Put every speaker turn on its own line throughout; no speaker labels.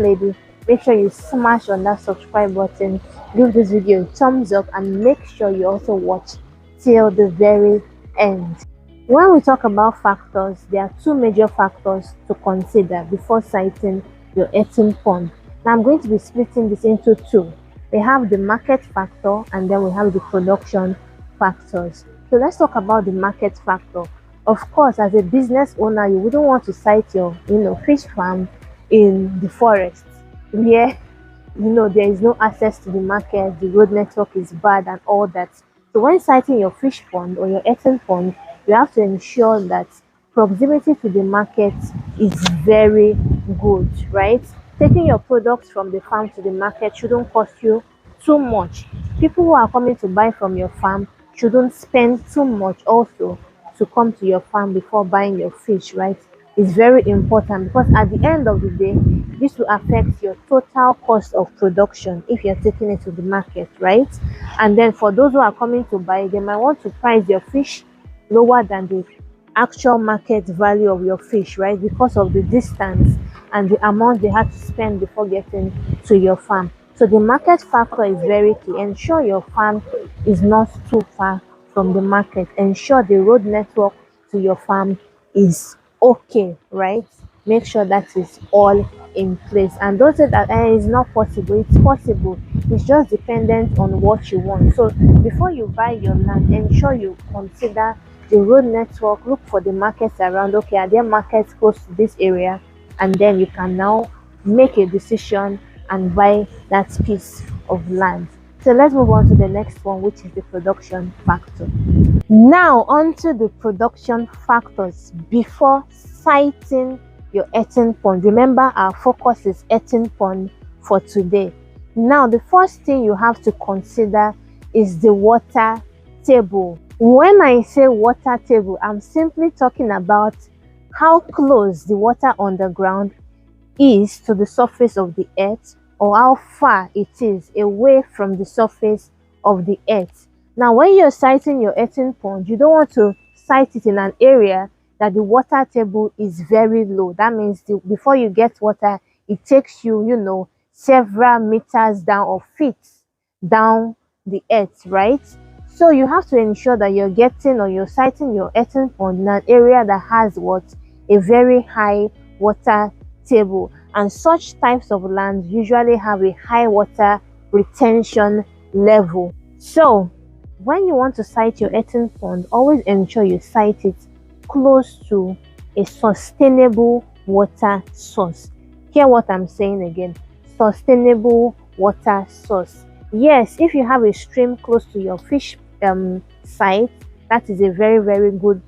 lady, make sure you smash on that subscribe button, give this video a thumbs up, and make sure you also watch till the very end. When we talk about factors, there are two major factors to consider before siting your earthen pond. Now I'm going to be splitting this into two. We have the market factor and then we have the production factors. So let's talk about the market factor. Of course, as a business owner, you wouldn't want to site your fish farm in the forest where there is no access to the market, the road network is bad and all that. So when siting your fish pond or your earthen pond, you have to ensure that proximity to the market is very good, right? Taking your products from the farm to the market shouldn't cost you too much. People who are coming to buy from your farm shouldn't spend too much also to come to your farm before buying your fish, right? It's very important because at the end of the day, this will affect your total cost of production if you're taking it to the market, right? And then for those who are coming to buy, they might want to price your fish lower than the actual market value of your fish, right? Because of the distance and the amount they had to spend before getting to your farm. So the market factor is very key. Ensure your farm is not too far from the market. Ensure the road network to your farm is okay, right? Make sure that is all in place. And don't say that it's not possible. It's possible. It's just dependent on what you want. So before you buy your land, ensure you consider the road network. Look for the markets around. Okay, are there markets close to this area? And then you can now make a decision and buy that piece of land. So let's move on to the next one, which is the production factor. Now onto the production factors before siting your earthen pond. Remember, our focus is earthen pond for today. Now the first thing you have to consider is the water table. When I say water table, I'm simply talking about how close the water on the ground is to the surface of the earth, or how far it is away from the surface of the earth. Now when you're siting your earthen pond, you don't want to site it in an area that the water table is very low. That means before you get water, it takes you several meters down or feet down the earth, right? So you have to ensure that you're siting your earthen pond in an area that has a very high water table. And such types of land usually have a high water retention level. So when you want to site your earthen pond, always ensure you site it close to a sustainable water source. Hear what I'm saying again. Sustainable water source. Yes, if you have a stream close to your fish site, that is a very, very good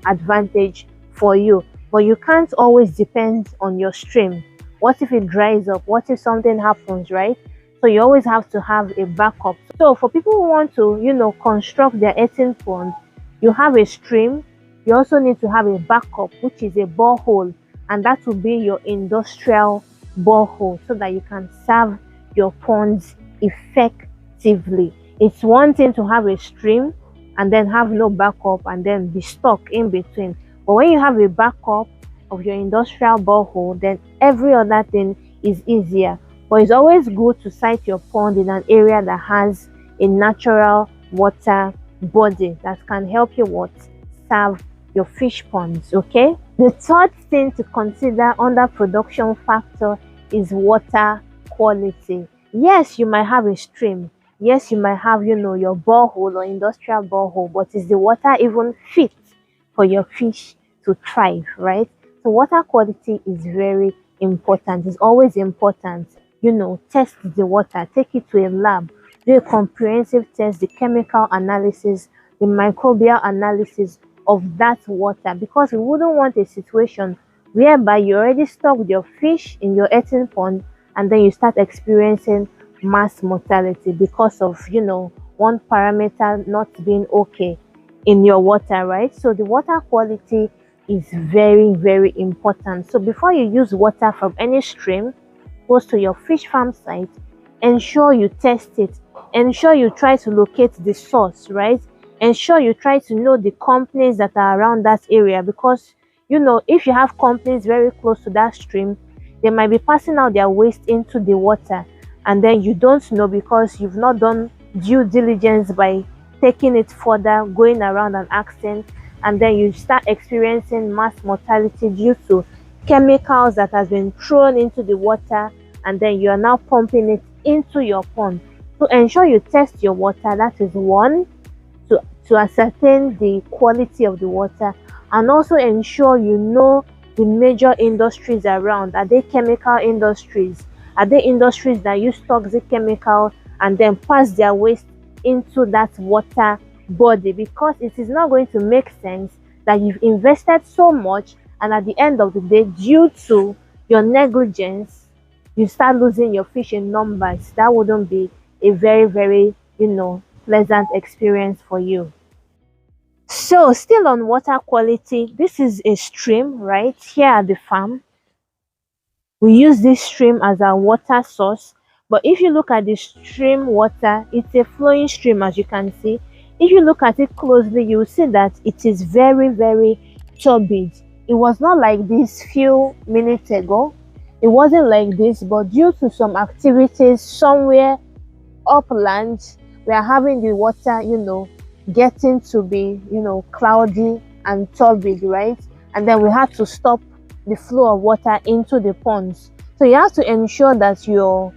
advantage for you. But you can't always depend on your stream. What if it dries up? What if something happens, right? So you always have to have a backup. So for people who want to construct their earthen pond, you have a stream. You also need to have a backup, which is a borehole, and that will be your industrial borehole, so that you can serve your ponds effectively. It's one thing to have a stream and then have no backup and then be stuck in between. But when you have a backup of your industrial borehole, then every other thing is easier. But it's always good to site your pond in an area that has a natural water body that can help you serve your fish ponds. Okay, the third thing to consider under production factor is water quality. Yes, you might have a stream. Yes, you might have your borehole or industrial borehole, but is the water even fit for your fish to thrive, right? So water quality is very important. It's always important. Test the water, take it to a lab, do a comprehensive test, the chemical analysis, the microbial analysis of that water, because we wouldn't want a situation whereby you already stocked your fish in your earthen pond and then you start experiencing mass mortality because of one parameter not being okay in your water, right? So the water quality is very, very important. So before you use water from any stream close to your fish farm site, ensure you test it. Ensure you try to locate the source, right? Ensure you try to know the companies that are around that area, because if you have companies very close to that stream, they might be passing out their waste into the water, and then you don't know because you've not done due diligence by taking it further, going around and asking, and then you start experiencing mass mortality due to chemicals that has been thrown into the water, and then you are now pumping it into your pond. So ensure you test your water. That is one, to ascertain the quality of the water, and also ensure you know the major industries around. Are they chemical industries? Are they industries that use toxic chemical and then pass their waste into that water body? Because it is not going to make sense that you've invested so much and at the end of the day, due to your negligence, you start losing your fish in numbers. That wouldn't be a very pleasant experience for you. So still on water quality, this is a stream right here at the farm. We use this stream as our water source, but if you look at the stream water, it's a flowing stream. As you can see, if you look at it closely, you will see that it is very turbid. It was not like this few minutes ago. It wasn't like this, but due to some activities somewhere upland, we are having the water getting to be cloudy and turbid, right? And then we had to stop the flow of water into the ponds. So you have to ensure that you're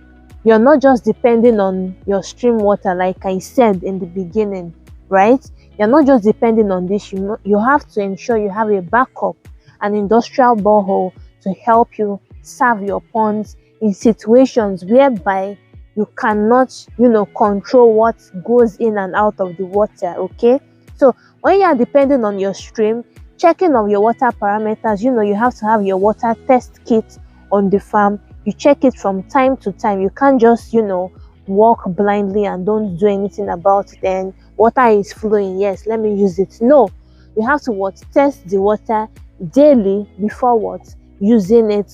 not just depending on your stream water, like I said in the beginning, right? You're not just depending on this. You have to ensure you have a backup, an industrial borehole, to help you serve your ponds in situations whereby you cannot control what goes in and out of the water. Okay, so when you are depending on your stream, checking of your water parameters, you have to have your water test kit on the farm. You check it from time to time. You can't just walk blindly and don't do anything about it. And water is flowing, yes, let me use it. No, you have to test the water daily before using it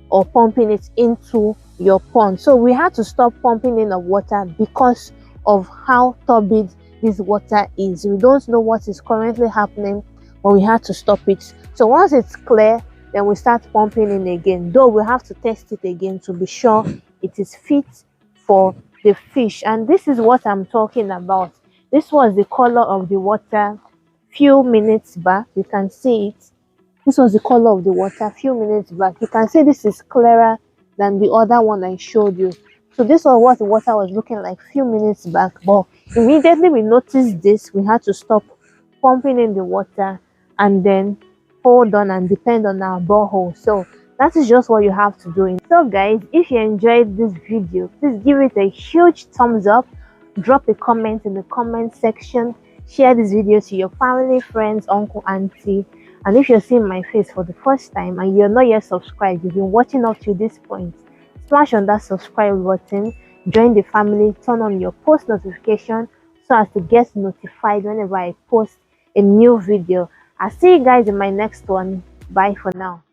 or pumping it into your pond. So we had to stop pumping in of water because of how turbid this water is. We don't know what is currently happening, but we had to stop it. So once it's clear, then we start pumping in again, though we have to test it again to be sure it is fit for the fish. And this is what I'm talking about. This was the color of the water few minutes back. You can see it. This was the color of the water a few minutes back. You can see this is clearer than the other one I showed you. So this was what the water was looking like a few minutes back. But immediately we noticed this, we had to stop pumping in the water and then hold on and depend on our borehole. So that is just what you have to do. So guys, if you enjoyed this video, please give it a huge thumbs up. Drop a comment in the comment section. Share this video to your family, friends, uncle, auntie. And if you're seeing my face for the first time and you're not yet subscribed, you've been watching up to this point, smash on that subscribe button, join the family, turn on your post notification so as to get notified whenever I post a new video. I'll see you guys in my next one. Bye for now.